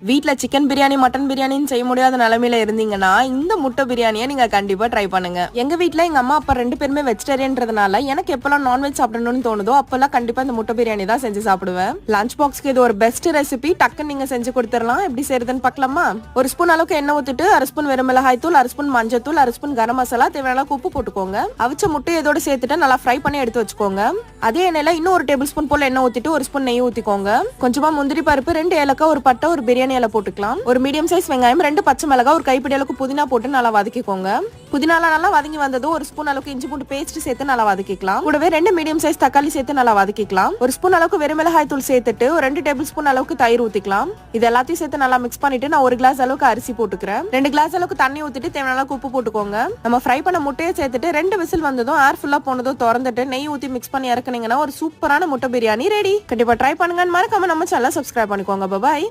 வீட்ல chicken biryani mutton பிரியாணின்னு செய்ய முடியாத நிலைமையில இருந்தீங்கன்னா இந்த முட்டை பிரியாணியை நீங்க கண்டிப்பா ட்ரை பண்ணுங்க. எங்க வீட்ல எங்க அம்மா அப்பா 2 பேருமே வெஜிடேரியன்றதுனால எனக்கு எப்பெல்லாம் நான்வெஜ் சாப்பிடணும்னு தோணுதோ அப்பெல்லாம் கண்டிப்பா இந்த முட்டை பிரியாணி தான் செஞ்சு சாப்பிடுவேன். லஞ்ச் பாக்ஸ்க்கு இது ஒரு பெஸ்ட் ரெசிபி. டக்குன்னு நீங்க செஞ்சு கொடுத்துடலாம். எப்படி செய்யறதுன்னு பார்க்கலாமா? ஒரு ஸ்பூன் அளவுக்கு எண்ணெய் ஊத்திட்டு அரை ஸ்பூன் வெறும் மிளகாய் தூள், அரை ஸ்பூன் மஞ்சள் தூள், அரை ஸ்பூன் கரம் மசாலா, தேவையான அளவுக்கு உப்பு போட்டுக்கோங்க. அவிச்ச முட்டை இதோட சேர்த்துட்டு நல்லா ஃப்ரை பண்ணி எடுத்து வச்சுக்கோங்க. அதே எண்ணெயில இன்னும் ஒரு டேபிள் ஸ்பூன் போல எண்ணெய் ஊத்திட்டு ஒரு ஸ்பூன் நெய் ஊத்திக்கோங்க. கொஞ்சமா முந்திரி பருப்பு, 2 ஏலக்காய், ஒரு பட்டை, ஒரு பிரியாணி இலை போட்டுக்கலாம். ஒரு மீடியம் சைஸ் வெங்காயம், 2 பச்சை மிளகாய், ஒரு கைப்பிடி அளவுக்கு புதினா போட்டு நல்லா வதக்கிக்கோங்க. புதினால நல்லா வதங்கி வந்ததும் ஒரு ஸ்பூன் அளவுக்கு இஞ்சி பூண்டு பேஸ்ட் சேர்த்து நல்லா வதக்கிக்கலாம். கூடவே 2 மீடியம் சைஸ் தக்காளி சேர்த்து நல்லா வதக்கிக்கலாம். ஒரு ஸ்பூன் அளவுக்கு வெறும் மிளகாய் தூள் சேர்த்துட்டு ஒரு 2 டேபிள் ஸ்பூன் அளவுக்கு தயிர் ஊத்திக்கலாம். இது எல்லாத்தையும் சேர்த்து நல்லா மிக்ஸ் பண்ணிட்டு நான் 1 கிளாஸ் அளவுக்கு அரிசி போட்டுக்கிறேன். 2 கிளாஸ் அளவுக்கு தண்ணி ஊத்திட்டு தேவையான அளவுக்கு உப்பு போட்டுக்கோங்க. நம்ம ஃப்ரை பண்ண முட்டையை சேர்த்துட்டு 2 விசில் வந்ததும் ஏர் ஃபுல்லா போனதும் திறந்துட்டு நெய் ஊத்தி மிக்ஸ் பண்ணி இறக்குனீங்கன்னா ஒரு சூப்பரான முட்டை பிரியாணி ரெடி. கண்டிப்பா ட்ரை பண்ணுங்க. மறக்காம நம்ம சேனலை சப்ஸ்கிரைப் பண்ணிக்கோங்க. பாய்.